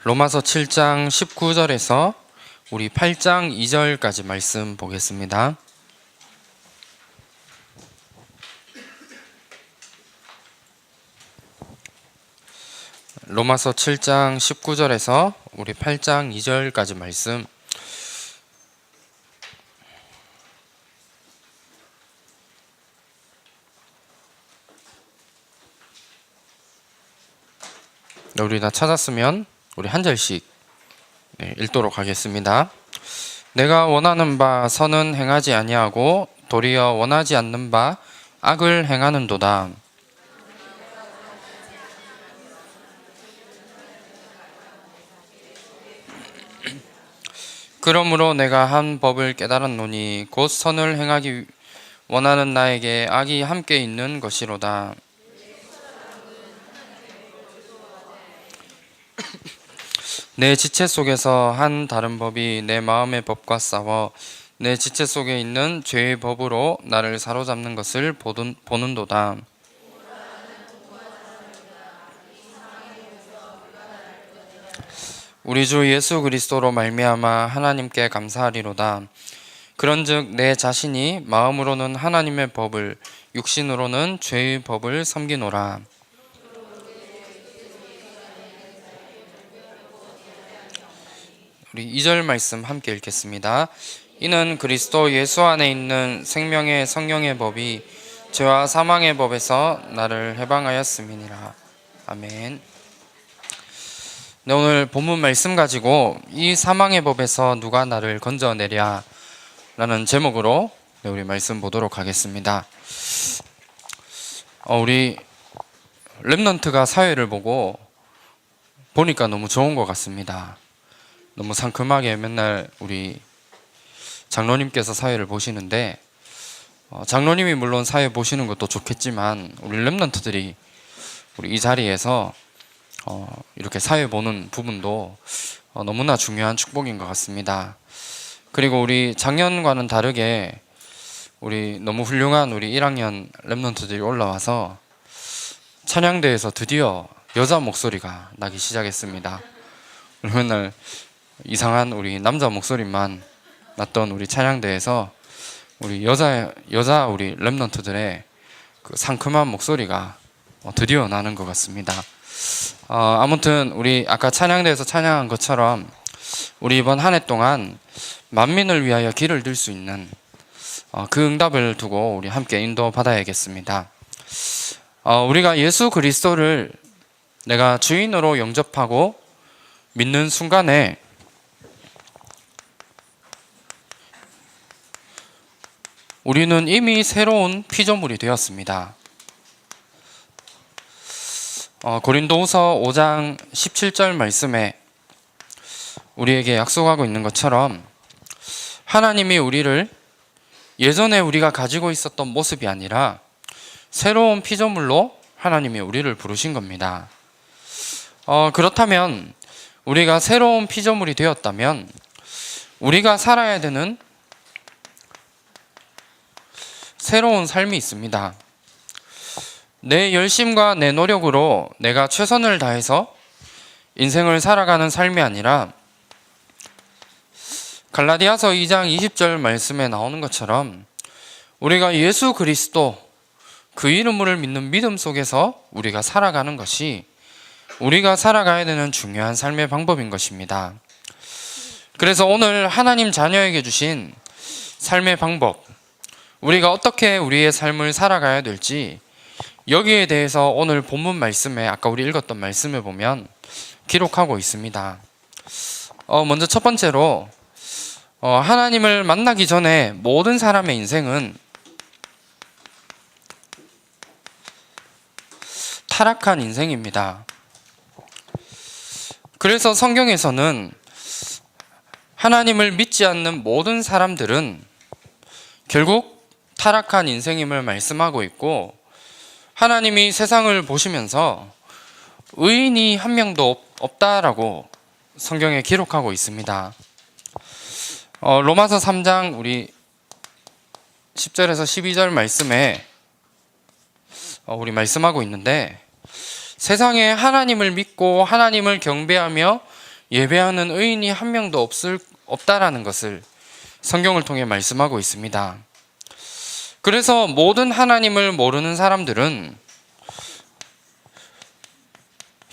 로마서 7장 19절에서 우리 8장 2절까지 말씀 보겠습니다. 로마서 7장 19절에서 우리 8장 2절까지 말씀. 우리 다 찾았으면 우리 한 절씩 읽도록 하겠습니다. 내가 원하는 바 선은 행하지 아니하고 도리어 원하지 않는 바 악을 행하는도다. 그러므로 내가 한 법을 깨달았노니 곧 선을 행하기 원하는 나에게 악이 함께 있는 것이로다. 내 지체 속에서 한 다른 법이 내 마음의 법과 싸워 내 지체 속에 있는 죄의 법으로 나를 사로잡는 것을 보는도다. 우리 주 예수 그리스도로 말미암아 하나님께 감사하리로다. 그런즉 내 자신이 마음으로는 하나님의 법을, 육신으로는 죄의 법을 섬기노라. 우리 2절 말씀 함께 읽겠습니다. 이는 그리스도 예수 안에 있는 생명의 성령의 법이 죄와 사망의 법에서 나를 해방하였음이니라. 아멘. 네, 오늘 본문 말씀 가지고 이 사망의 법에서 누가 나를 건져내랴 라는 제목으로 우리 말씀 보도록 하겠습니다. 우리 렘넌트가 사회를 보니까 너무 좋은 것 같습니다. 너무 상큼하게 맨날 우리 장로님께서 사회를 보시는데, 장로님이 물론 사회 보시는 것도 좋겠지만 우리 렘넌트들이 우리 이 자리에서 이렇게 사회 보는 부분도 너무나 중요한 축복인 것 같습니다. 그리고 우리 작년과는 다르게 우리 너무 훌륭한 우리 1학년 렘넌트들이 올라와서 찬양대에서 드디어 여자 목소리가 나기 시작했습니다. 맨날 이상한 우리 남자 목소리만 났던 우리 찬양대에서 우리 여자 우리 렘넌트들의 그 상큼한 목소리가 드디어 나는 것 같습니다. 아무튼 우리 아까 찬양대에서 찬양한 것처럼 우리 이번 한 해 동안 만민을 위하여 길을 들 수 있는 그 응답을 두고 우리 함께 인도받아야겠습니다. 우리가 예수 그리스도를 내가 주인으로 영접하고 믿는 순간에 우리는 이미 새로운 피조물이 되었습니다. 고린도후서 5장 17절 말씀에 우리에게 약속하고 있는 것처럼 하나님이 우리를 예전에 우리가 가지고 있었던 모습이 아니라 새로운 피조물로 하나님이 우리를 부르신 겁니다. 그렇다면 우리가 새로운 피조물이 되었다면 우리가 살아야 되는 새로운 삶이 있습니다. 내 열심과 내 노력으로 내가 최선을 다해서 인생을 살아가는 삶이 아니라 갈라디아서 2장 20절 말씀에 나오는 것처럼 우리가 예수 그리스도 그 이름을 믿는 믿음 속에서 우리가 살아가는 것이 우리가 살아가야 되는 중요한 삶의 방법인 것입니다. 그래서 오늘 하나님 자녀에게 주신 삶의 방법, 우리가 어떻게 우리의 삶을 살아가야 될지 여기에 대해서 오늘 본문 말씀에 아까 우리 읽었던 말씀을 보면 기록하고 있습니다. 먼저 첫 번째로 하나님을 만나기 전에 모든 사람의 인생은 타락한 인생입니다. 그래서 성경에서는 하나님을 믿지 않는 모든 사람들은 결국 타락한 인생임을 말씀하고 있고, 하나님이 세상을 보시면서 의인이 한 명도 없다라고 성경에 기록하고 있습니다. 로마서 3장 우리 10절에서 12절 말씀에 우리 말씀하고 있는데, 세상에 하나님을 믿고 하나님을 경배하며 예배하는 의인이 한 명도 없다라는 것을 성경을 통해 말씀하고 있습니다. 그래서 모든 하나님을 모르는 사람들은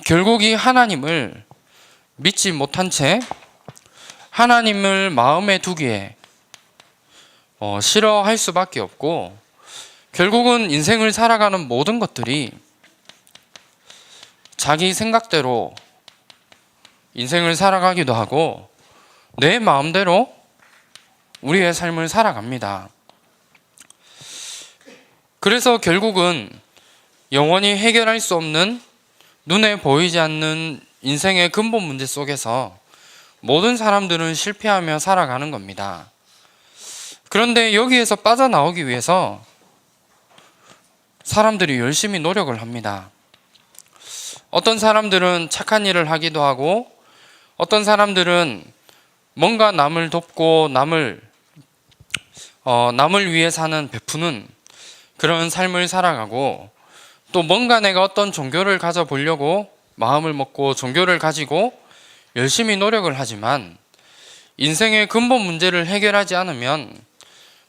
결국 이 하나님을 믿지 못한 채 하나님을 마음에 두기에 싫어할 수밖에 없고, 결국은 인생을 살아가는 모든 것들이 자기 생각대로 인생을 살아가기도 하고 내 마음대로 우리의 삶을 살아갑니다. 그래서 결국은 영원히 해결할 수 없는, 눈에 보이지 않는 인생의 근본 문제 속에서 모든 사람들은 실패하며 살아가는 겁니다. 그런데 여기에서 빠져나오기 위해서 사람들이 열심히 노력을 합니다. 어떤 사람들은 착한 일을 하기도 하고, 어떤 사람들은 뭔가 남을 돕고 남을 위해 사는, 베푸는 그런 삶을 살아가고, 또 뭔가 내가 어떤 종교를 가져보려고 마음을 먹고 종교를 가지고 열심히 노력을 하지만 인생의 근본 문제를 해결하지 않으면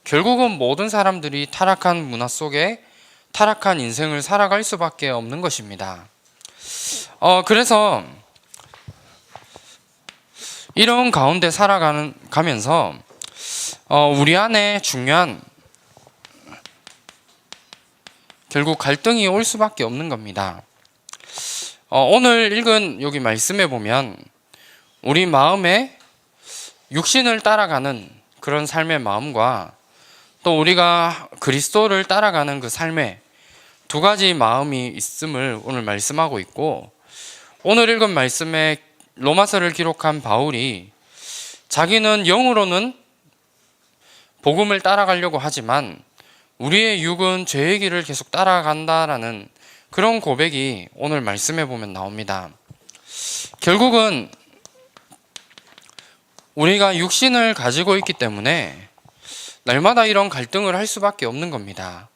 결국은 모든 사람들이 타락한 문화 속에 타락한 인생을 살아갈 수밖에 없는 것입니다. 그래서 이런 가운데 살아가면서 우리 안에 중요한, 결국 갈등이 올 수밖에 없는 겁니다. 오늘 읽은 여기 말씀에 보면 우리 마음에 육신을 따라가는 그런 삶의 마음과 또 우리가 그리스도를 따라가는 그 삶의 두 가지 마음이 있음을 오늘 말씀하고 있고, 오늘 읽은 말씀에 로마서를 기록한 바울이 자기는 영으로는 복음을 따라가려고 하지만 우리의 육은 죄의 길을 계속 따라간다라는 그런 고백이 오늘 말씀해 보면 나옵니다. 결국은 우리가 육신을 가지고 있기 때문에 날마다 이런 갈등을 할 수밖에 없는 겁니다.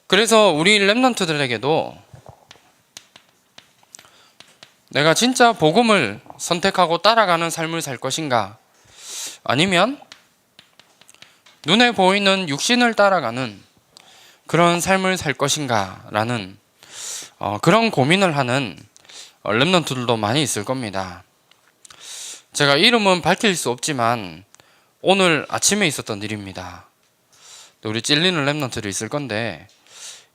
그래서 우리 렘넌트들에게도 내가 진짜 복음을 선택하고 따라가는 삶을 살 것인가, 아니면 눈에 보이는 육신을 따라가는 그런 삶을 살 것인가 라는 그런 고민을 하는 렘넌트들도 많이 있을 겁니다. 제가 이름은 밝힐 수 없지만 오늘 아침에 있었던 일입니다. 우리 찔리는 렘넌트들이 있을 건데,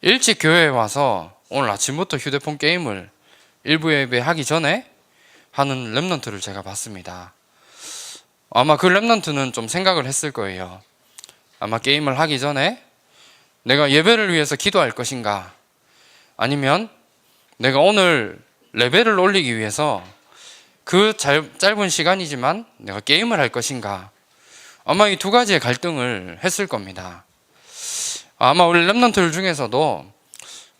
일찍 교회에 와서 오늘 아침부터 휴대폰 게임을 일부 예배하기 전에 하는 렘넌트를 제가 봤습니다. 아마 그 렘넌트는 좀 생각을 했을 거예요. 아마 게임을 하기 전에 내가 예배를 위해서 기도할 것인가, 아니면 내가 오늘 레벨을 올리기 위해서 그 짧은 시간이지만 내가 게임을 할 것인가, 아마 이 두 가지의 갈등을 했을 겁니다. 아마 우리 렘넌트들 중에서도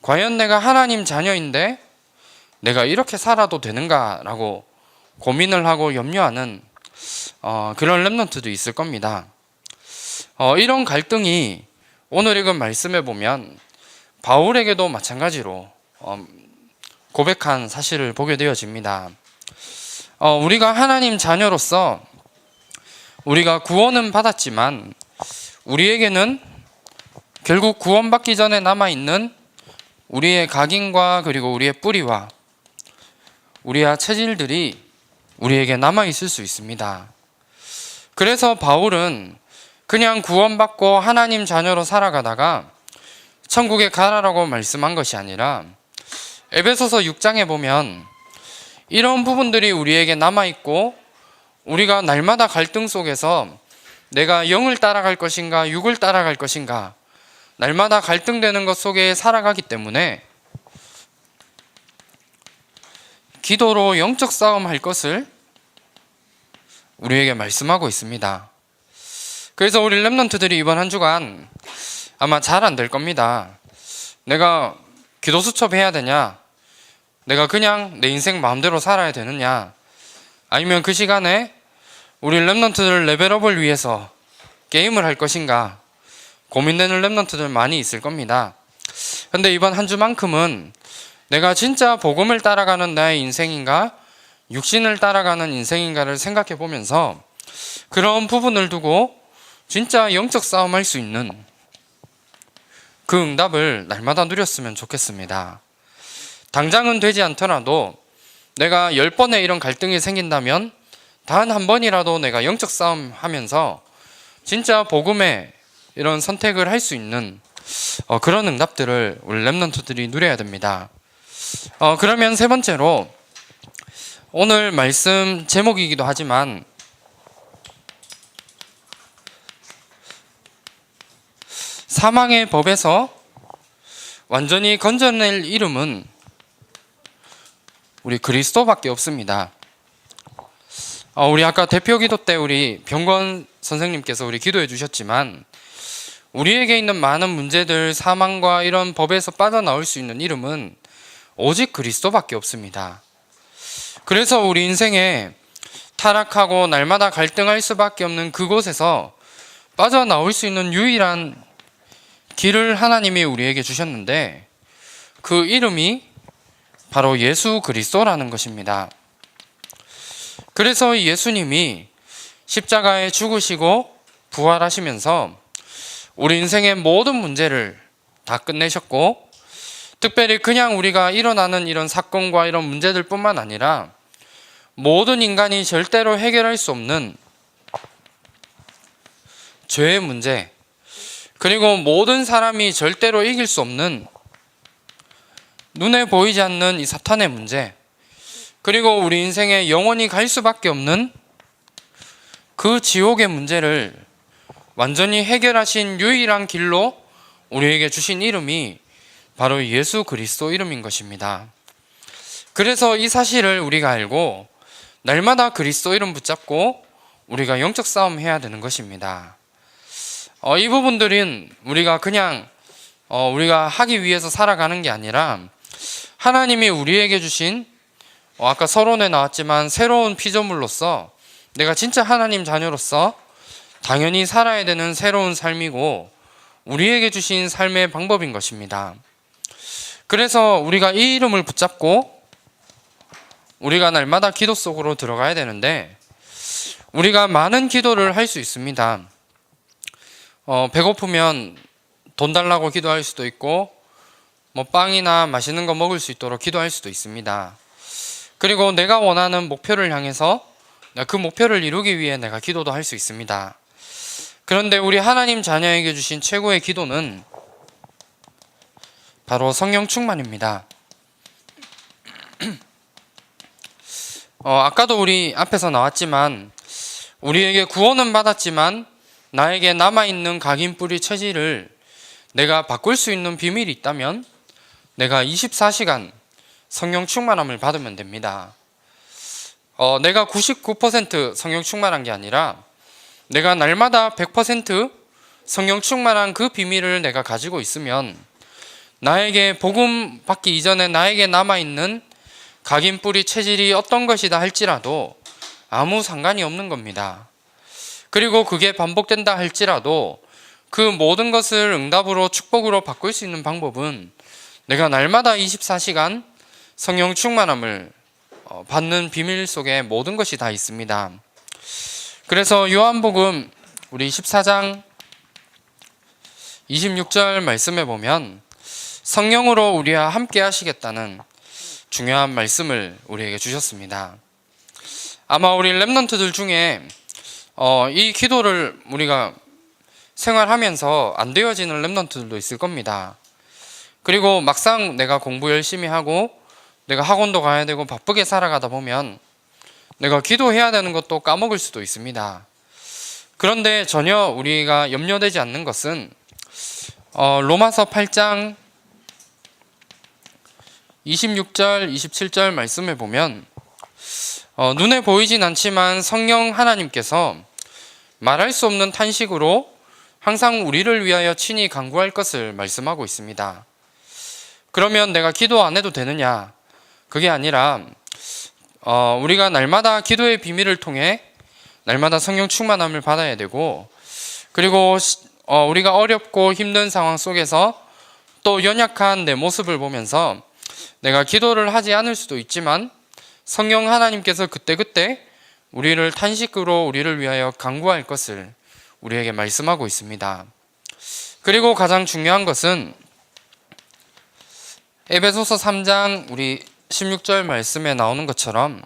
과연 내가 하나님 자녀인데 내가 이렇게 살아도 되는가 라고 고민을 하고 염려하는 그런 렘넌트도 있을 겁니다. 이런 갈등이 오늘 읽은 말씀에 보면 바울에게도 마찬가지로 고백한 사실을 보게 되어집니다. 우리가 하나님 자녀로서 우리가 구원은 받았지만 우리에게는 결국 구원받기 전에 남아있는 우리의 각인과 그리고 우리의 뿌리와 우리의 체질들이 우리에게 남아있을 수 있습니다. 그래서 바울은 그냥 구원받고 하나님 자녀로 살아가다가 천국에 가라라고 말씀한 것이 아니라 에베소서 6장에 보면 이런 부분들이 우리에게 남아있고 우리가 날마다 갈등 속에서 내가 영을 따라갈 것인가 육을 따라갈 것인가 날마다 갈등되는 것 속에 살아가기 때문에 기도로 영적 싸움 할 것을 우리에게 말씀하고 있습니다. 그래서 우리 렘넌트들이 이번 한 주간 아마 잘 안 될 겁니다. 내가 기도 수첩해야 되냐? 내가 그냥 내 인생 마음대로 살아야 되느냐? 아니면 그 시간에 우리 렘넌트들 레벨업을 위해서 게임을 할 것인가? 고민되는 렘넌트들 많이 있을 겁니다. 근데 이번 한 주만큼은 내가 진짜 복음을 따라가는 나의 인생인가? 육신을 따라가는 인생인가를 생각해 보면서 그런 부분을 두고 진짜 영적 싸움할 수 있는 그 응답을 날마다 누렸으면 좋겠습니다. 당장은 되지 않더라도 내가 10번의 이런 갈등이 생긴다면 단 한 번이라도 내가 영적 싸움 하면서 진짜 복음의 이런 선택을 할 수 있는 그런 응답들을 우리 렘넌트들이 누려야 됩니다. 그러면 세 번째로 오늘 말씀 제목이기도 하지만 사망의 법에서 완전히 건져낼 이름은 우리 그리스도밖에 없습니다. 우리 아까 대표 기도 때 우리 병건 선생님께서 우리 기도해 주셨지만 우리에게 있는 많은 문제들, 사망과 이런 법에서 빠져나올 수 있는 이름은 오직 그리스도밖에 없습니다. 그래서 우리 인생에 타락하고 날마다 갈등할 수밖에 없는 그곳에서 빠져나올 수 있는 유일한 길을 하나님이 우리에게 주셨는데 그 이름이 바로 예수 그리스도라는 것입니다. 그래서 이 예수님이 십자가에 죽으시고 부활하시면서 우리 인생의 모든 문제를 다 끝내셨고 특별히 그냥 우리가 일어나는 이런 사건과 이런 문제들 뿐만 아니라 모든 인간이 절대로 해결할 수 없는 죄의 문제, 그리고 모든 사람이 절대로 이길 수 없는 눈에 보이지 않는 이 사탄의 문제, 그리고 우리 인생에 영원히 갈 수밖에 없는 그 지옥의 문제를 완전히 해결하신 유일한 길로 우리에게 주신 이름이 바로 예수 그리스도 이름인 것입니다. 그래서 이 사실을 우리가 알고 날마다 그리스도 이름 붙잡고 우리가 영적 싸움 해야 되는 것입니다. 이 부분들은 우리가 그냥 우리가 하기 위해서 살아가는 게 아니라 하나님이 우리에게 주신 아까 서론에 나왔지만 새로운 피조물로서 내가 진짜 하나님 자녀로서 당연히 살아야 되는 새로운 삶이고 우리에게 주신 삶의 방법인 것입니다. 그래서 우리가 이 이름을 붙잡고 우리가 날마다 기도 속으로 들어가야 되는데 우리가 많은 기도를 할 수 있습니다. 배고프면 돈 달라고 기도할 수도 있고 빵이나 맛있는 거 먹을 수 있도록 기도할 수도 있습니다. 그리고 내가 원하는 목표를 향해서 그 목표를 이루기 위해 내가 기도도 할 수 있습니다. 그런데 우리 하나님 자녀에게 주신 최고의 기도는 바로 성령 충만입니다. 아까도 우리 앞에서 나왔지만 우리에게 구원은 받았지만 나에게 남아있는 각인 뿌리 체질을 내가 바꿀 수 있는 비밀이 있다면 내가 24시간 성령 충만함을 받으면 됩니다. 내가 99% 성령 충만한 게 아니라 내가 날마다 100% 성령 충만한 그 비밀을 내가 가지고 있으면 나에게 복음 받기 이전에 나에게 남아있는 각인 뿌리 체질이 어떤 것이다 할지라도 아무 상관이 없는 겁니다. 그리고 그게 반복된다 할지라도 그 모든 것을 응답으로 축복으로 바꿀 수 있는 방법은 내가 날마다 24시간 성령 충만함을 받는 비밀 속에 모든 것이 다 있습니다. 그래서 요한복음 우리 14장 26절 말씀에 보면 성령으로 우리와 함께 하시겠다는 중요한 말씀을 우리에게 주셨습니다. 아마 우리 렘넌트들 중에 이 기도를 우리가 생활하면서 안 되어지는 렘넌트들도 있을 겁니다. 그리고 막상 내가 공부 열심히 하고 내가 학원도 가야 되고 바쁘게 살아가다 보면 내가 기도해야 되는 것도 까먹을 수도 있습니다. 그런데 전혀 우리가 염려되지 않는 것은 로마서 8장 26절 27절 말씀에 보면 눈에 보이진 않지만 성령 하나님께서 말할 수 없는 탄식으로 항상 우리를 위하여 친히 간구할 것을 말씀하고 있습니다. 그러면 내가 기도 안 해도 되느냐? 그게 아니라 우리가 날마다 기도의 비밀을 통해 날마다 성령 충만함을 받아야 되고, 그리고 우리가 어렵고 힘든 상황 속에서 또 연약한 내 모습을 보면서 내가 기도를 하지 않을 수도 있지만 성령 하나님께서 그때그때 우리를 탄식으로 우리를 위하여 간구할 것을 우리에게 말씀하고 있습니다. 그리고 가장 중요한 것은 에베소서 3장 우리 16절 말씀에 나오는 것처럼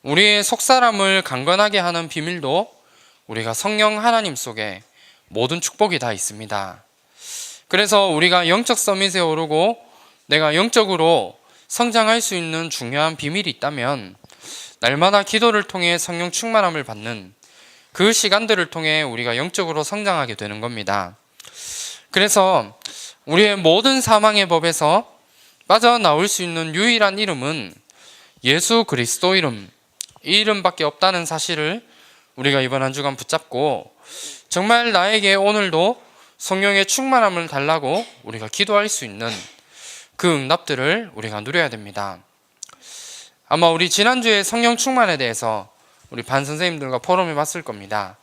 우리의 속사람을 강건하게 하는 비밀도 우리가 성령 하나님 속에 모든 축복이 다 있습니다. 그래서 우리가 영적 서밋에 오르고 내가 영적으로 성장할 수 있는 중요한 비밀이 있다면 날마다 기도를 통해 성령 충만함을 받는 그 시간들을 통해 우리가 영적으로 성장하게 되는 겁니다. 그래서 우리의 모든 사망의 법에서 빠져나올 수 있는 유일한 이름은 예수 그리스도 이름, 이 이름밖에 없다는 사실을 우리가 이번 한 주간 붙잡고 정말 나에게 오늘도 성령의 충만함을 달라고 우리가 기도할 수 있는 그 응답들을 우리가 누려야 됩니다. 아마 우리 지난주에 성령 충만에 대해서 우리 반 선생님들과 포럼해 봤을 겁니다.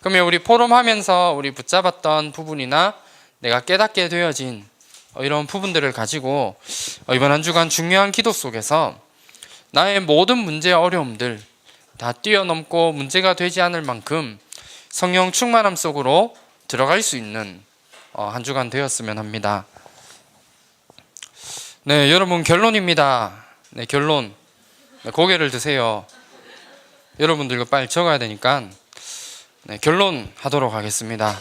그러면 우리 포럼하면서 우리 붙잡았던 부분이나 내가 깨닫게 되어진 이런 부분들을 가지고 이번 한 주간 중요한 기도 속에서 나의 모든 문제와 어려움들 다 뛰어넘고 문제가 되지 않을 만큼 성령 충만함 속으로 들어갈 수 있는 한 주간 되었으면 합니다. 네, 여러분 결론입니다. 네, 결론. 네, 고개를 드세요. 여러분들 이거 빨리 적어야 되니까 네, 결론 하도록 하겠습니다.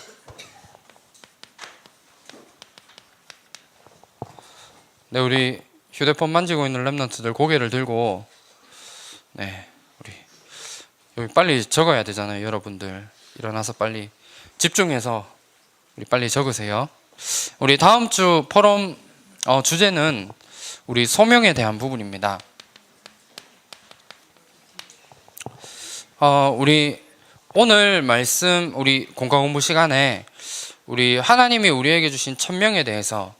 네, 우리 휴대폰 만지고 있는 랩런트들 고개를 들고 네, 우리 여기 빨리 적어야 되잖아요. 여러분들 일어나서 빨리 집중해서 우리 빨리 적으세요. 우리 다음 주 포럼 주제는 우리 소명에 대한 부분입니다. 우리 오늘 말씀 우리 공과 공부 시간에 우리 하나님이 우리에게 주신 천명에 대해서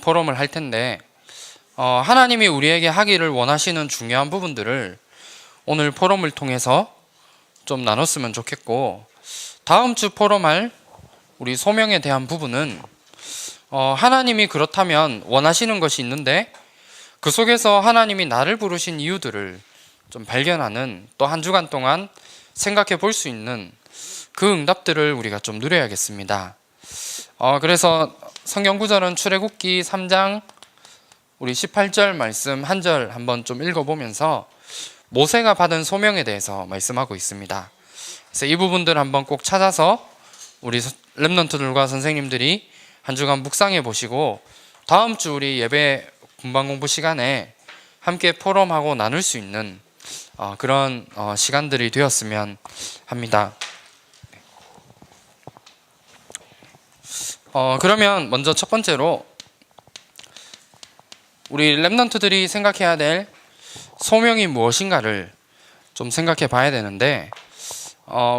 포럼을 할 텐데 하나님이 우리에게 하기를 원하시는 중요한 부분들을 오늘 포럼을 통해서 좀 나눴으면 좋겠고, 다음 주 포럼할 우리 소명에 대한 부분은 하나님이 그렇다면 원하시는 것이 있는데 그 속에서 하나님이 나를 부르신 이유들을 좀 발견하는 또 한 주간 동안 생각해 볼 수 있는 그 응답들을 우리가 좀 누려야겠습니다. 그래서 성경 구절은 출애굽기 3장 우리 18절 말씀 한 절 한번 좀 읽어보면서 모세가 받은 소명에 대해서 말씀하고 있습니다. 그래서 이 부분들 한번 꼭 찾아서 우리 랩런트들과 선생님들이 한 주간 묵상해 보시고 다음 주 우리 예배 분반 공부 시간에 함께 포럼하고 나눌 수 있는 그런 시간들이 되었으면 합니다. 그러면 먼저 첫 번째로 우리 랩런트들이 생각해야 될 소명이 무엇인가를 좀 생각해 봐야 되는데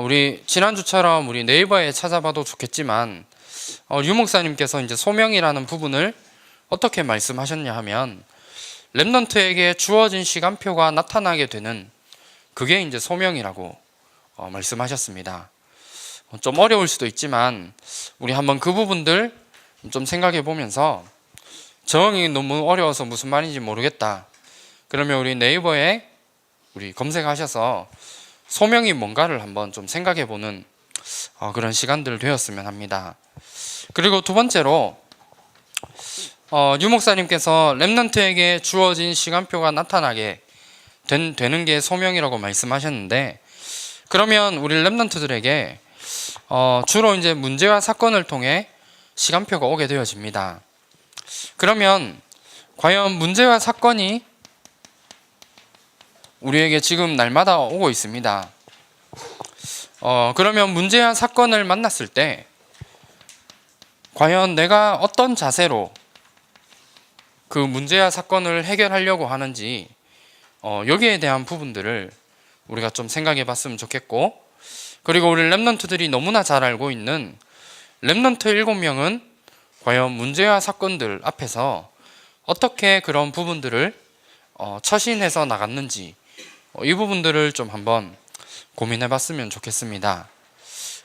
우리 지난주처럼 우리 네이버에 찾아봐도 좋겠지만 유 목사님께서 이제 소명이라는 부분을 어떻게 말씀하셨냐 하면 랩런트에게 주어진 시간표가 나타나게 되는 그게 이제 소명이라고 말씀하셨습니다. 좀 어려울 수도 있지만 우리 한번 그 부분들 좀 생각해 보면서 정이 너무 어려워서 무슨 말인지 모르겠다 그러면 우리 네이버에 우리 검색하셔서 소명이 뭔가를 한번 좀 생각해 보는 그런 시간들 되었으면 합니다. 그리고 두 번째로 유 목사님께서 랩런트에게 주어진 시간표가 나타나게 되는 게 소명이라고 말씀하셨는데, 그러면 우리 랩런트들에게 주로 이제 문제와 사건을 통해 시간표가 오게 되어집니다. 그러면 과연 문제와 사건이 우리에게 지금 날마다 오고 있습니다. 그러면 문제와 사건을 만났을 때 과연 내가 어떤 자세로 그 문제와 사건을 해결하려고 하는지 여기에 대한 부분들을 우리가 좀 생각해 봤으면 좋겠고, 그리고 우리 랩런트들이 너무나 잘 알고 있는 랩런트 7명은 과연 문제와 사건들 앞에서 어떻게 그런 부분들을 처신해서 나갔는지 이 부분들을 좀 한번 고민해 봤으면 좋겠습니다.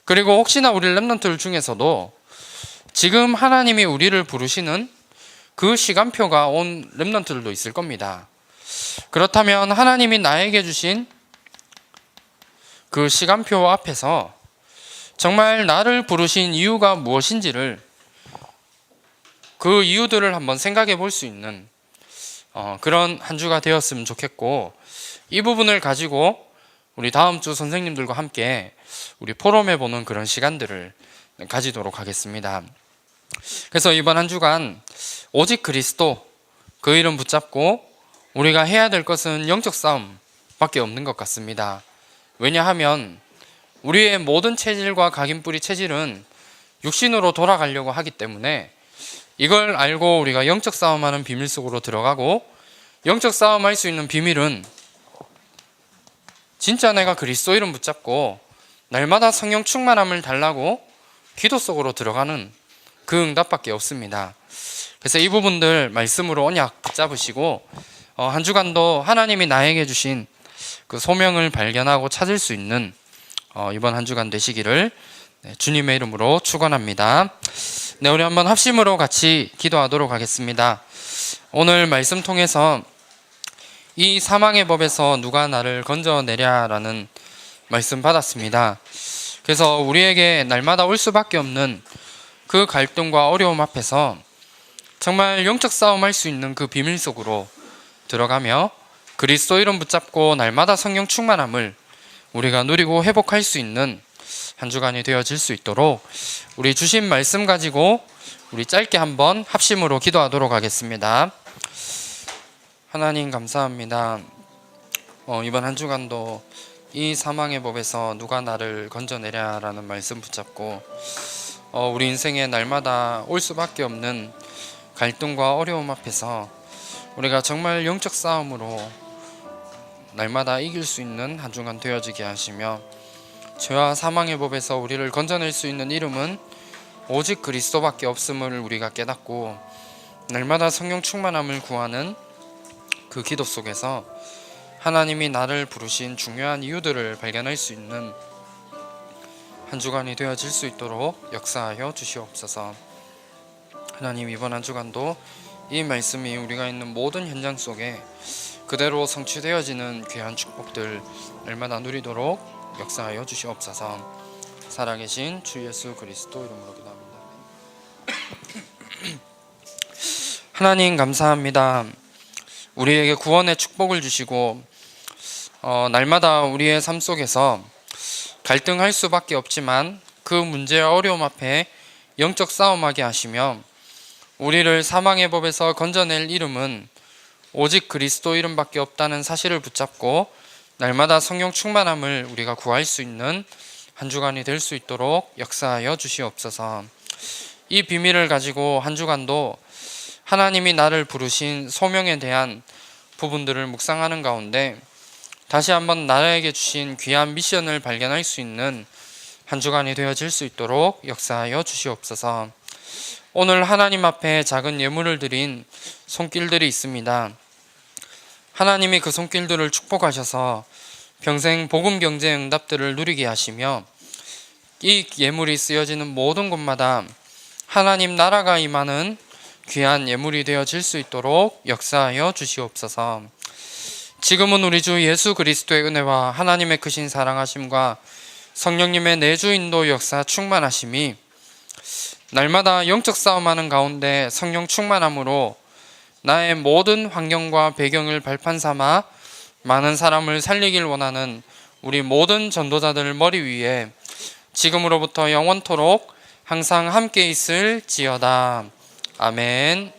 그리고 혹시나 우리 랩런트들 중에서도 지금 하나님이 우리를 부르시는 그 시간표가 온 랩런트들도 있을 겁니다. 그렇다면 하나님이 나에게 주신 그 시간표 앞에서 정말 나를 부르신 이유가 무엇인지를, 그 이유들을 한번 생각해 볼 수 있는 그런 한 주가 되었으면 좋겠고, 이 부분을 가지고 우리 다음 주 선생님들과 함께 우리 포럼해 보는 그런 시간들을 가지도록 하겠습니다. 그래서 이번 한 주간 오직 그리스도, 그 이름 붙잡고 우리가 해야 될 것은 영적 싸움밖에 없는 것 같습니다. 왜냐하면 우리의 모든 체질과 각인뿌리 체질은 육신으로 돌아가려고 하기 때문에, 이걸 알고 우리가 영적 싸움하는 비밀 속으로 들어가고, 영적 싸움할 수 있는 비밀은 진짜 내가 그리스도 이름 붙잡고 날마다 성령 충만함을 달라고 기도 속으로 들어가는 그 응답밖에 없습니다. 그래서 이 부분들 말씀으로 언약 붙잡으시고 한 주간도 하나님이 나에게 주신 그 소명을 발견하고 찾을 수 있는 이번 한 주간 되시기를 주님의 이름으로 축원합니다. 네, 우리 한번 합심으로 같이 기도하도록 하겠습니다. 오늘 말씀 통해서 이 사망의 법에서 누가 나를 건져내랴라는 말씀 받았습니다. 그래서 우리에게 날마다 올 수밖에 없는 그 갈등과 어려움 앞에서 정말 영적 싸움할 수 있는 그 비밀 속으로 들어가며 그리스도 이름 붙잡고 날마다 성령 충만함을 우리가 누리고 회복할 수 있는 한 주간이 되어질 수 있도록 우리 주신 말씀 가지고 우리 짧게 한번 합심으로 기도하도록 하겠습니다. 하나님 감사합니다. 이번 한 주간도 이 사망의 법에서 누가 나를 건져내랴라는 말씀 붙잡고 우리 인생에 날마다 올 수밖에 없는 갈등과 어려움 앞에서 우리가 정말 영적 싸움으로 날마다 이길 수 있는 한 주간 되어지게 하시며, 죄와 사망의 법에서 우리를 건져낼 수 있는 이름은 오직 그리스도밖에 없음을 우리가 깨닫고 날마다 성령 충만함을 구하는 그 기도 속에서 하나님이 나를 부르신 중요한 이유들을 발견할 수 있는 한 주간이 되어질 수 있도록 역사하여 주시옵소서. 하나님, 이번 한 주간도 이 말씀이 우리가 있는 모든 현장 속에 그대로 성취되어지는 귀한 축복들 날마다 누리도록 역사하여 주시옵소서. 살아계신 주 예수 그리스도 이름으로 기도합니다. 하나님 감사합니다. 우리에게 구원의 축복을 주시고 날마다 우리의 삶 속에서 갈등할 수밖에 없지만 그 문제와 어려움 앞에 영적 싸움하게 하시며, 우리를 사망의 법에서 건져낼 이름은 오직 그리스도 이름밖에 없다는 사실을 붙잡고 날마다 성령 충만함을 우리가 구할 수 있는 한 주간이 될 수 있도록 역사하여 주시옵소서. 이 비밀을 가지고 한 주간도 하나님이 나를 부르신 소명에 대한 부분들을 묵상하는 가운데 다시 한번 나에게 주신 귀한 미션을 발견할 수 있는 한 주간이 되어질 수 있도록 역사하여 주시옵소서. 오늘 하나님 앞에 작은 예물을 드린 손길들이 있습니다. 하나님이 그 손길들을 축복하셔서 평생 복음 경제 응답들을 누리게 하시며, 이 예물이 쓰여지는 모든 곳마다 하나님 나라가 임하는 귀한 예물이 되어질 수 있도록 역사하여 주시옵소서. 지금은 우리 주 예수 그리스도의 은혜와 하나님의 크신 사랑하심과 성령님의 내주 인도 역사 충만하심이 날마다 영적 싸움하는 가운데 성령 충만함으로 나의 모든 환경과 배경을 발판 삼아 많은 사람을 살리길 원하는 우리 모든 전도자들 머리 위에 지금으로부터 영원토록 항상 함께 있을지어다. 아멘.